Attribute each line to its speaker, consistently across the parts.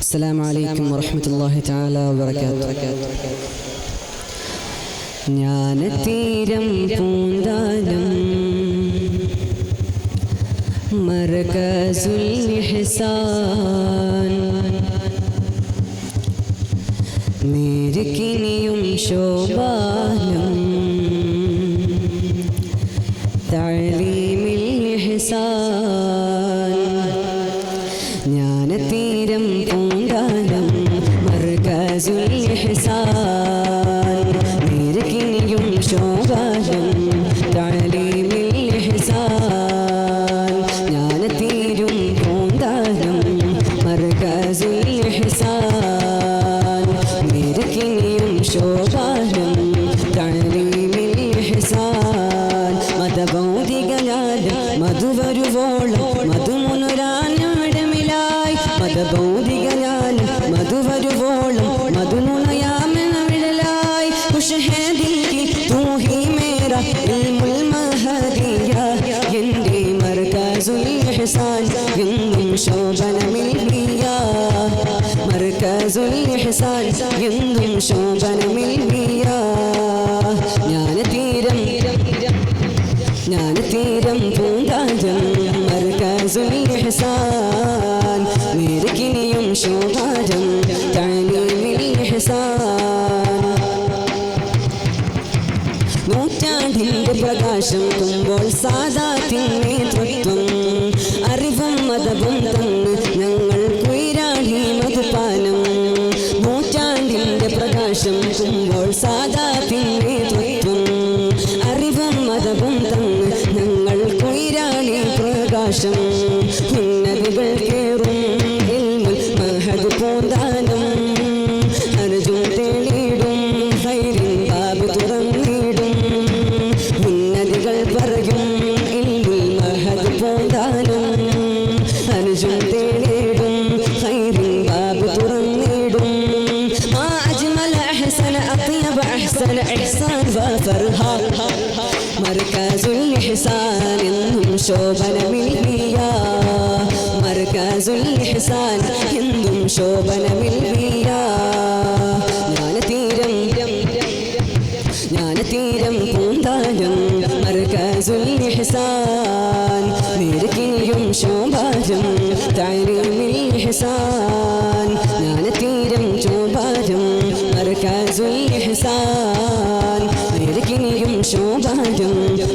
Speaker 1: السلام عليكم ورحمة الله تعالى وبركاته. ജ്ഞാനതീരം പൂന്താനം മർകസുൽ ഇഹ്സാൻ നേർക്കിനിയും ശോഭാനം തഅലീമിൽ ഇഹ്സാൻ. ജ്ഞാനതീരം പൂന്താനം മർകസുൽ ഇഹ്സാൻ നേർക്കിനിയും ശോഭാനം തഅലീമിൽ ഇഹ്സാൻ. ജ്ഞാനതീരും പൂന്താനം മർകസുൽ ഇഹ്സാൻ നേർക്കിനിയും ശോഭാനം തഅലീമിൽ ഇഹ്സാൻ. മതഭൗതികയാലും മധുവരുവോളം മധുമുനുരാനമിടമിലായി മതഭൗതികയാലും മധുവരുവോളം മധുമുനയാമെന്നവിടലായി. खुश है दिल की तू ही मेरा इल्मुल महदिया എന്റെ മർകസുൽ ഇഹ്സാൻ എന്നും ശോഭനമിൽവിയാ. മർകസുൽ ഇഹ്സാൻ എന്നും ശോഭനമിൽവിയാ. ജ്ഞാനതീരം പൂങ്കാജം മർകസുൽ ഇഹ്സാൻ നേർക്കിനിയും ശോഭാജം തഅലീമിൽ ഇഹ്സാൻ. നൂറ്റാണ്ടിന്റെ പ്രകാശം തുമ്പോൾ സാദാത്തിൻ നേതൃത്വം അറിവും മതവും തന്ന് ഞങ്ങൾ കുയിരാളി മധുപാനം. നൂറ്റാണ്ടിന്റെ പ്രകാശം തുമ്പോൾ സാദാത്തിൻ നേതൃത്വം അറിവും മതവും തന്ന് ഞങ്ങൾ കുയിരാളി പ്രകാശം. ഉന്നതികൾ കേറും ഇൽമുൽ മഹദ് പൂന്താനം അർജുൻ തേടിയിടും ഖൈറിൻ ബാബ് തുറന്നിടും. ഉന്നതികൾ പറയും ഇൽമുൽ മഹദ് പൂന്താനം അർജുൻ തേടിയിടും ഖൈറിൻ ബാബ് തുറന്നിടും. മാ അജ്മല അഹ്സന അത്യബ അഹ്സന ഇഹ്സാൻ വഫർഹാ. മർകസുൽ ഇഹ്സാൻ എന്നും ശോഭനമിൽവിയാ. മർകസുൽ ഇഹ്സാൻ എന്നും ശോഭനമിൽവിയാ. ജ്ഞാനതീരം പൂന്താനം മർകസുൽ ഇഹ്സാൻ നേർക്കിനിയും ശോഭാജം തഅലീമിൽ ഇഹ്സാൻ. ജ്ഞാനതീരം ശോഭാജം മർകസുൽ ഇഹ്സാൻ നേർക്കിനിയും ശോഭാജം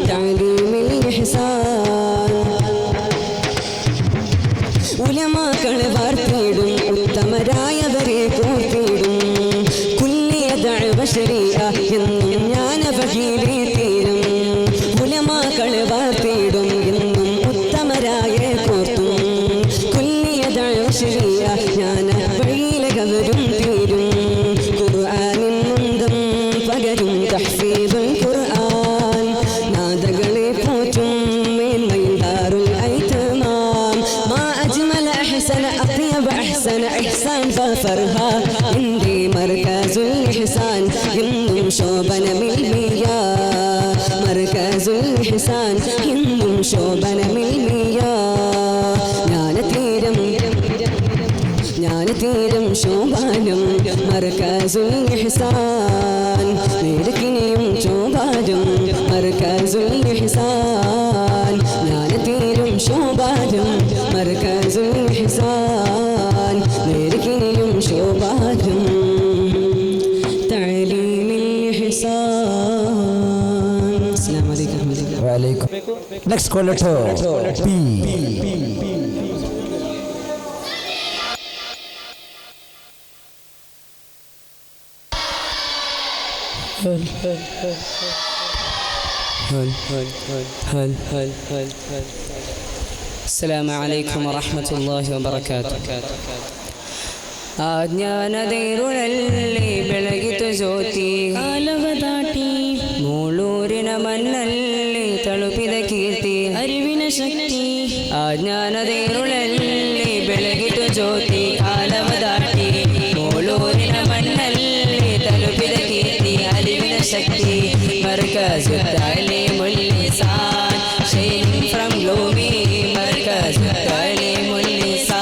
Speaker 1: തഅലീമിൽ ഇഹ്സാൻ. ഉലമാക്കൾ വാർത്തിടും ഉത്തമരായവരെ കോർത്തിടും കുല്ലിയ ദഅവ ശരീഅ എന്നും ജ്ഞാനവഹീലെ തീരം. ഉലമാക്കൾ വാർത്തിടും എന്നും ഉത്തമരായ കോർത്തും കുല്ലിയ ദഅവ ശരീഅ ജ്ഞാന വഴിയിലെ കവരും തീരും. ഖുർആനിൻ മുന്തം പകരും തഹ്ഫീദുൽ ഖുർആൻ നാദകളെ പോറ്റും മേന്മയിൽ ദാറുൽ ഐതമാം. മാ അജ്മല അഹ്സന അത്യബ അഹ്സന ഇഹ്സാൻ ഫർഹാ. എന്റെ മർകസുൽ ഇഹ്സാൻ എന്നും ശോഭനമിൽവിയാ. മർകസുൽ ഇഹ്സാൻ എന്നും ശോഭനമിൽവിയാ. ജ്ഞാനതീരം ശോഭാനം മർകസുൽ ഇഹ്സാൻ നേർക്കിനിയും ശോഭാജം മർകസുൽ ഇഹ്സാൻ. ജ്ഞാനതീരം ശോഭാജം മർകസുൽ ഇഹ്സാൻ നേർക്കിനിയും ശോഭാജം തഅലീമിൽ ഇഹ്സാൻ. അസ്സലാമു അലൈക്കും.
Speaker 2: വഅലൈക്കും. Next caller P.
Speaker 1: السلام عليكم ورحمة الله وبركاته. ജ്ഞാനതീരുളല്ലി ಬೆಳಗಿತು ಜ್ಯೋತಿ ಕಾಲವ ದಾಟಿ ಮೂಳೂರಿನ ಮಣ್ಣಲ್ಲಿ ತಲುಪಿದ ಕೀರ್ತಿ ಅರಿವಿನ ಶಕ್ತಿ. ಜ್ಞಾನತೇರುಳಲ್ಲಿ ಬೆಳಗಿತು ಜ್ಯೋತಿ ಕಾಲವ ದಾಟಿ ಮೂಳೂರಿನ ಮಣ್ಣಲ್ಲಿ ತಲುಪಿದ ಕೀರ್ತಿ ಅರಿವಿನ ಶಕ್ತಿ. ಮರ್ಕಜುಲ್ ತಅಲೀಮುಲ್ ಲಿಸಾನ್ shining from gloomy ಮರ್ಕಜುಲ್ ತಅಲೀಮುಲ್ ಲಿಸಾನ್.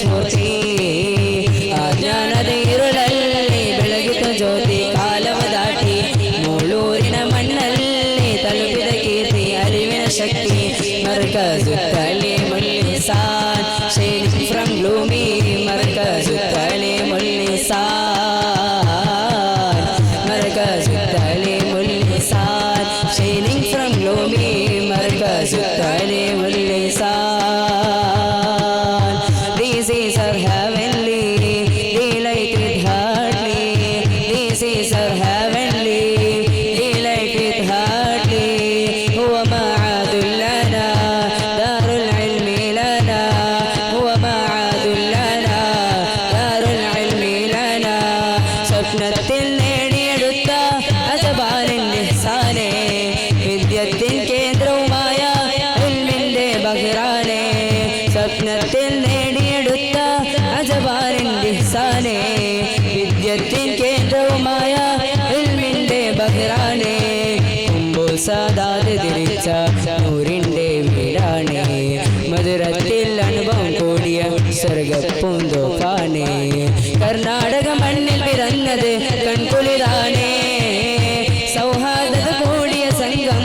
Speaker 1: ಸ್ಫೂರ್ತಿ ಅಜ್ಞಾನದ ಇರುಳಲ್ಲಿ ಬೆಳಗಿತು ಜ್ಯೋತಿ ಕಾಲವ ದಾಟಿ ಮೂಳೂರಿನ ಮಣ್ಣಲ್ಲಿ ತಲುಪಿದ ಕೀರ್ತಿ ಅರಿವಿನ ಶಕ್ತಿ ಮರ್ಕಜುತ್ತಲೆ ಮುಲ್ಲಿಸಾನ್ ಶೈನಿಂಗ್ ಫ್ರಮ್ ಗ್ಲೂಮಿ ಮರ್ಕಜುತ್ತಲೆ ಮುಲ್ಲಿಸಾನ್ ಮರ್ಕಜುತ್ತಲೆ ಮುಲ್ಲಿಸಾನ್ ಶೈನಿಂಗ್ ಫ್ರಮ್ ಗ್ಲೂಮಿ ಮರ್ಕಜುತ್ತಲೆ ಮುಲ್ಲಿಸಾನ್. This is our heavenly delight with heartly. This is our heavenly delight with heartly. هو معاد لنا دار العلم لنا. هو معاد لنا دار العلم لنا. സ്വപ്നത്തിൽ നേടിയെടുത്ത അജബാലിൻ ഇഹ്സാനെ വിദ്യത്തിൻ കേന്ദ്രവുമായ ഇൽമിന്റെ ബഹ്റാനെ. സ്വപ്നത്തിൽ നേടിയെടുത്ത അജബാലിൻ ഇഹ്സാനെ വിദ്യത്തിൻ കേന്ദ്രവുമായ ഇൽമിന്റെ ബഹ്റാനെ. കുമ്പുൽ സാദാത് തിരിച്ച നൂറിന്റെ വീടാണ്. മധുരത്തിൽ അനുഭവം കൂടിയ സ്വർഗപ്പൂന്തോപ്പാണ്. കർണാടക മണ്ണിൽ പിറന്നത് കൺകുളിരാണ്. സൗഹാർദ്ദത കൂടിയ സംഘം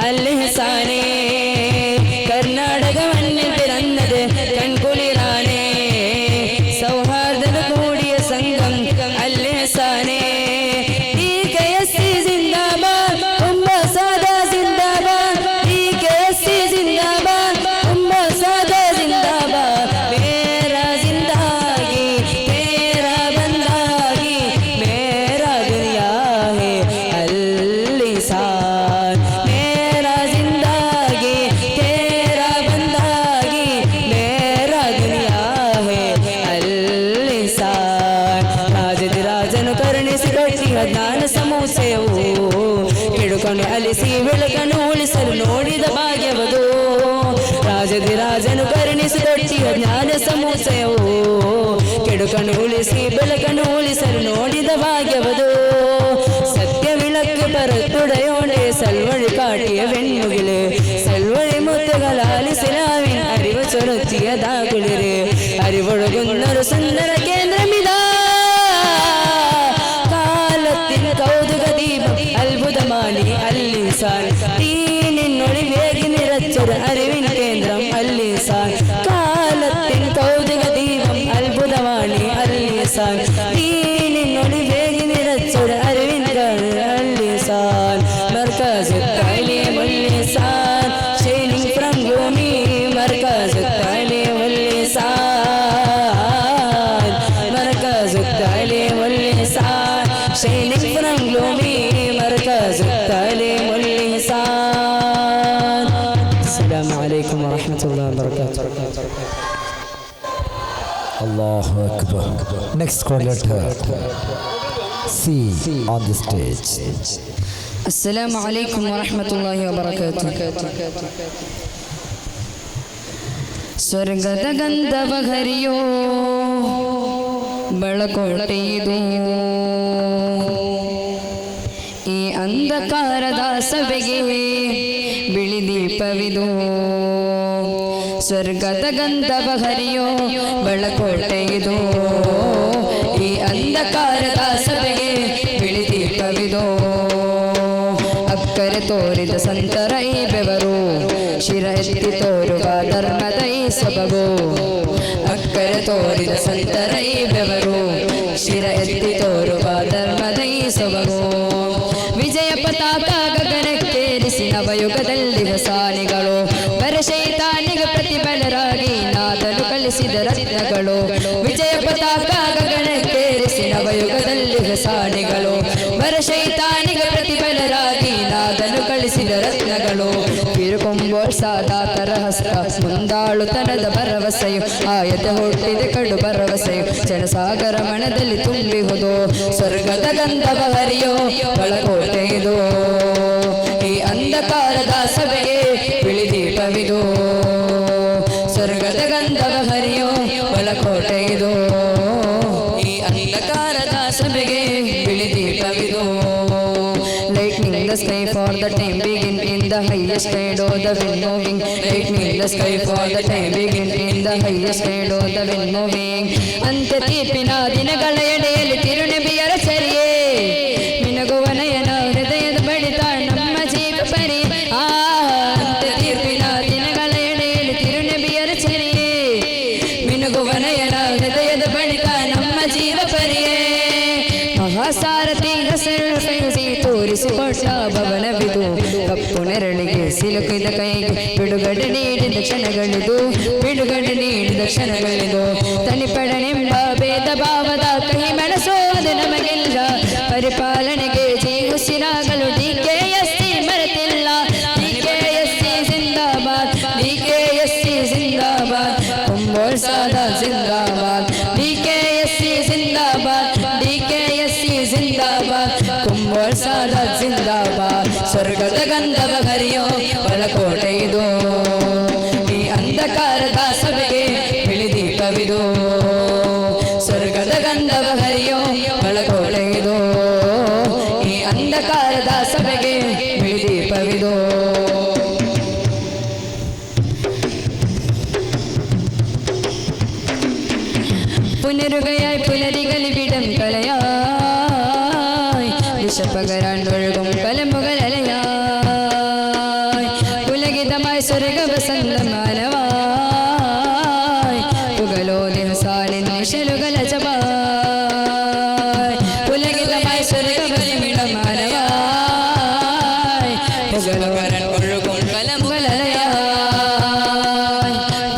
Speaker 1: അൽ-ഇഹ്സാനെ. കർണാടക മണ്ണിൽ പിറന്നത് കൺകുളിരാണ്. സൗഹാർദ്ദത കൂടിയ സംഘം അൽ-ഇഹ്സാനെ. DKSC ജിന്ദാബാദ് ഉമ്മ സാദാ ജിന്ദാബാദ്. DKSC ജിന്ദാബാദ് ഉമ്മ സാദാ ജിന്ദാബാദ്. മേരാ ജിന്ദാഗി തേരാ ബന്ദാഗി മേരാ ദുനിയാ ഹേ അൽ-ലിസാൻ. മേരാ ജിന്ദാഗി തേരാ ബന്ദാഗി മേരാ ദുനിയാ ഹേ ಅಲ್-ಲಿಸಾನ್. ರಾಜನು ಕರುಣಿಸಿಕೊಟ್ಟಿಹ ಜ್ಞಾನ ಸಮೂಸೆಯವು ಹಿಡುಕೊಂಡು ಅಲಿಸಿ ಬೆಳಕನ್ನು ಉಳಿಸಲು ನೋಡಿದ ಭಾಗ್ಯವದು. ರಾಜನು ಕರುಣಿಸಿಕೊಟ್ಟಿಹ ಜ್ಞಾನ ಸಮೂಸೆಯವು ಕೆಡುಕನ್ನು ಉಳಿಸಿ ಬೆಳಕನ್ನು ಉಳಿಸಲು ನೋಡಿದ ಭಾಗ್ಯವದು. സത്യ വിളക്ക് പറത്തുടയോടെ സൽവഴി കാട്ടിയ വെൺമുകില് സൽവഴി മുത്തുകളാലിസ്ലാമിൻ അറിവ് ചൊലുത്തിയതാകുളിര്. അറിവൊഴുകുന്നൊരു സുന്ദര കേന്ദ്രമിതാ. കാലത്തിൻ കൗതുക ദീപം അത്ഭുതമാണി അൽ-ലിസാൻ. ദീനിനൊളി വേഗി നിറച്ചൊരു അറിവിൻ കേന്ദ്രം അൽ-ലിസാൻ. കാലത്തിൻ കൗതുക ദീപം അത്ഭുതമാണി അൽ-ലിസാൻ. ദീനിനൊളി വേഗി നിറച്ചൊരു അറിവിൻ അൽ-ലിസാൻ. മർകസുൽ തഅലീമുൽ ലിസാൻ ഷൈനിംഗ് ഫ്രം ഭൂമി മർകസുൽ തഅലീമുൽ ലിസാൻ. മർകസുൽ തഅലീമുൽ ലിസാൻ ഷൈനിംഗ് ഫ്രം ഭൂമി മർകസുൽ തഅലീമുൽ ലിസാൻ. അസ്സലാമു അലൈക്കും വറഹ്മത്തുള്ളാഹി വബറകാതുഹു.
Speaker 2: Allahu Akbar. Next call letter C on the stage.
Speaker 1: അസ്സലാമു അലൈക്കും വറഹ്മത്തുള്ളാഹി വബറകാതുഹു. ಸ್ವರ್ಗದ ಗಂಧವ ಹರಿಯೋ ಬಳಕೋಟೆಯಿದು ಈ ಅಂಧಕಾರದ ಸಭೆಗೆ ಬಿಳಿ ದೀಪವಿದು. ಸ್ವರ್ಗದ ಗಂಧವ ಹರಿಯೋ ಬಳಕೋಟೆಯಿದು ಈ ಅಂಧಕಾರದ ಸಭೆಗೆ ಬಿಳಿ ದೀಪವಿದು. ಅಕ್ಕರೆ ತೋರಿದ ಸಂತರ ಈ ಬೆವರು ಶಿರ ಎತ್ತಿ ತೋರುವ ಧರ್ಮದ ಈ ಸೊಬಗು. ಅಕ್ಕರೆ ತೋರಿದ ಸಂತರ ಈ ಬೆವರು ಶಿರ ಎತ್ತಿ ತೋರುವ ಧರ್ಮದ ಈ ಸೊಬಗು. ವಿಜಯ ಪತಾಕ ಗಗನಕ್ಕೇರಿಸಿ ನವಯುಗದಲ್ಲಿ ಹೊಸಾನಿಗಳು ಬರಶೈತಾನಿಗೆ ಪ್ರತಿಫಲರಾಗಿ ನಾದನು ಕಲಿಸಿದ ರತ್ನಗಳು. ವಿಜಯ ಪತಾಕ ಗಗನಕ್ಕೇರಿಸಿ ನವಯುಗದಲ್ಲಿ ಹೊಸಾನಿಗಳು ಬರಶೈತಾನಿಗೆ ಪ್ರತಿಫಲರಾಗಿ ನಾದನು ಕಲಿಸಿದ ರತ್ನಗಳು. ಕಿರುಕೊಂಬೋಳ್ ಸಾದಾತರ ಹಸ್ತ ಮುಂದಾಳುತನದ ಭರವಸೆಯು ಆಯತ ಹುಟ್ಟಿದೆ ಕಡು ಭರವಸೆಯು ಜನಸಾಗರ ಮನದಲ್ಲಿ ತುಂಬಿಹುದು. ಸ್ವರ್ಗದ ಗಂಧವ ಹರಿಯೋ ಒಳಕೋಟೆಯಿದು ಈ ಅಂಧಕಾರದ ಸಭೆಗೆ ಬಿಳಿ ದೀಪವಿದು. ಸ್ವರ್ಗದ ಗಂಧವ ಹರಿಯೋ ಒಳಕೋಟೆಯಿದು ಈ ಅಂಧಕಾರದ ಸಭೆಗೆ ಬಿಳಿ ದೀಪವಿದು. Lightning the sky for the time begin in the highest grade of the wind moving. Light me in the sky for the time begin in the highest grade of the wind moving. Ante tirpina dinagaleyadeyalli tirunebiyara chariye minaguvanayana hridayada badita namma jeeva pari. Ante tirpina dinagaleyadeyalli tirunebiyara chariye minaguvanayana hridayada badita namma jeeva pariye. ಮಹಾಸಾರಥಿ ಹಸರು ಫೈಸಿ ತೋರಿಸಿಕೊಟ್ಟ ಭವನವಿದು ಕಪ್ಪು ನೆರಳಿಗೆ ಸಿಲುಕಿದ ಕೈಗೆ ಬಿಡುಗಡೆ ನೀಡಿದ ಕ್ಷಣಗಳಿದು ಬಿಡುಗಡೆ ನೀಡಿದ ಕ್ಷಣಗಳಿದು ತನಿಪಡನೆಂಬ ಭೇದ ಭಾವದ ಕಹಿ ಮೆಣಸೋದು ನಮಗಿಲ್ಲ ಪರಿಪಾಲನೆಗೆ ಜೀವಸಿರಾಗಲು ಡಿಕೆಎಸ್ಸಿ ಮರೆತಿಲ್ಲ ಡಿಕೆಎಸ್ಸಿ ಜಿಂದಾಬಾದ್ ಡಿಕೆಎಸ್ಸಿ ಜಿಂದಾಬಾದ್ ಕುಂಬೋಳ್ ಸಾದಾ ಜಿಂದಾಬಾದ್ ಡಿಕೆಎಸ್ಸಿ ಜಿಂದಾಬಾದ್ ಡಿಕೆಎಸ್ಸಿ ಜಿಂದಾಬಾದ್ ಕುಂಬೋಳ್ ಸಾದಾ ಜಿಂದಾಬಾದ್ ಸ್ವರ್ಗದ ಗಂಧವ ಹರಿಯೋ ಒಳಕೋಟೆ ಇದು ಈ ಅಂಧಕಾರದ ಸಭೆಗೆ ಬಿಳಿದೀಪವಿದು ಸ್ವರ್ಗದ ಗಂಧವ ಹರಿಯೋ ಒಳಕೋಟೆ ಇದು ಈ ಅಂಧಕಾರದ ಸಭೆಗೆ ಬಿಳಿದೀಪವಿದು. പുനരുകയായി പുലരികളിവിടം കളയായി വിഷപ്പകരാണ്ടൊഴുകും കലമ്പുകളലയായി പുലകിതമായി സ്വർഗവസന്തമാനവായി പുകലോതി ഹസാനിൻ നിശലുകൾ അജബായി പുലകിതമായി സ്വർഗവസന്തമാനവായി പുകലോരൻ ഒഴുകും കലമ്പുകളലയായി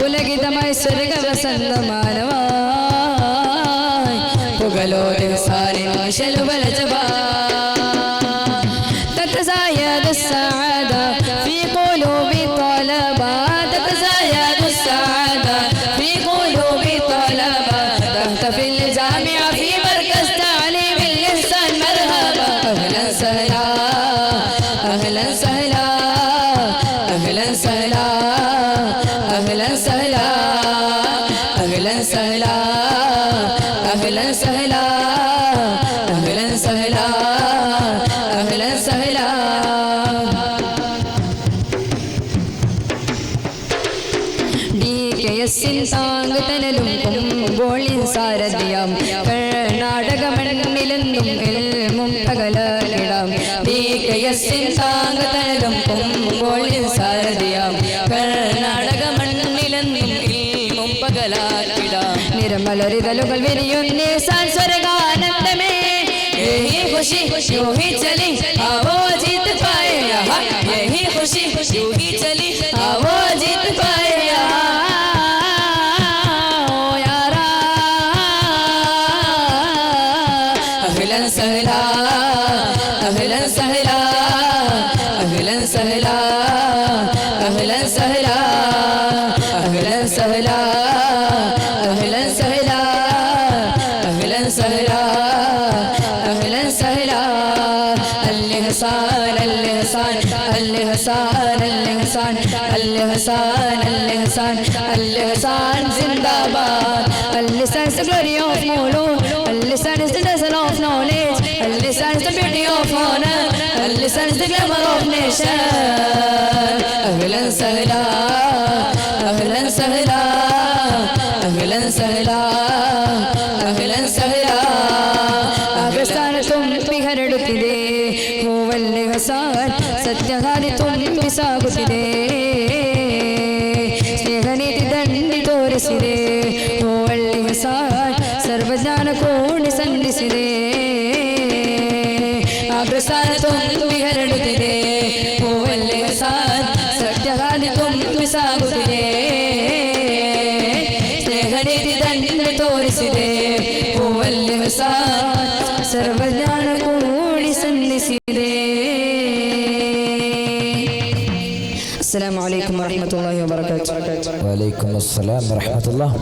Speaker 1: പുലകിതമായി സ്വർഗവസന്തമാനവായി പുകലോതി ഹസാനിൻ നിശലുകൾ അജബായി تتزايد السعادة في قلوب طلبة تتزايد السعادة في قلوب طلبة تحتفل الجامعة في مركز تعليم الإحسان مرحبا أهلا سهلا أهلا سهلا أهلا سهلا أهلا سهلا أهلا سهلا أهلا سهلا أهلا سهلا أهلا سهلا. ഡികെഎസ്സിൻ താങ്കുതനലും കുമ്പോളിൻ സാരഥിയാം കർണാടക മണ്ണിലെന്നും എൽമും പകലിടാം. ഡികെഎസ്സിൻ താങ്കുതനലും കുമ്പോളിൻ സാരഥിയാം കർണാടക മണ്ണിലെന്നും എൽമും പകലിടാം. നിരമലരിതലുകൾ വിരിയുന്നേ സ്വർഗാനന്ദമേ यही खुशी यूं ही चली आओ जीत पाए यही खुशी यूं ही चली आओ जीत पाए यारा अहलन सहला अहलन सहला अहलन सहला अहलन सहला अहलन सहला अहलन सहला अहलन सहला أهلا سهلا. الإحسان الإحسان الإحسان الإحسان الإحسان الإحسان الإحسان زنداباد. اللسان is the glory of Mawlud. اللسان is the dazzle of knowledge. اللسان is the beauty of honor. اللسان is the glamour of nation. أهلا سهلا أهلا سهلا أهلا سهلا أهلا سهلا. ಅಗ್ರಸ್ಥಾನ ತುಂಬಿ ಹರಡುತ್ತಿದೆ ಹೂವಲ್ಲಿ ಹಸಾನ್ ಸತ್ಯಹಾದಿ ತುಂಬಿ ಸಾಗುತ್ತಿದೆ ಸ್ನೇಹ ನೀತಿ ದಂಡಿ ತೋರಿಸಿದೆ ಹೂವಲ್ಲಿ ಹಸಾನ್ ಸರ್ವಜ್ಞಾನ ಕೋಣಿ ಸಂಧಿಸಿದೆ. ಅಗ್ರಸ್ಥಾನ ತುಂಬಿ ಹರಡುತ್ತಿದೆ ಹೂವಲ್ಲಿ ಹಸಾನ್ ಸತ್ಯಹಾದಿ ತುಂಬಿ ಸಾಗುತ್ತಿದೆ ಸ್ನೇಹ ನೀತಿ ದಂಡಿ ತೋರಿಸಿದೆ ಹೂವಲ್ಲಿ ಹಸಾನ್ ಸರ್ವಜ್ಞಾನ ಕೂಡಿ ಸಂಧಿಸಿದೆ. ಅಸ್ಸಲಾಮು ಅಲೈಕುಂ ವರಹಮತುಲ್ಲಾಹಿ ವಬರಕಾತುಹು.
Speaker 2: വലൈക്കും അസ്സലാം വറഹ്മത്തുള്ളാഹി.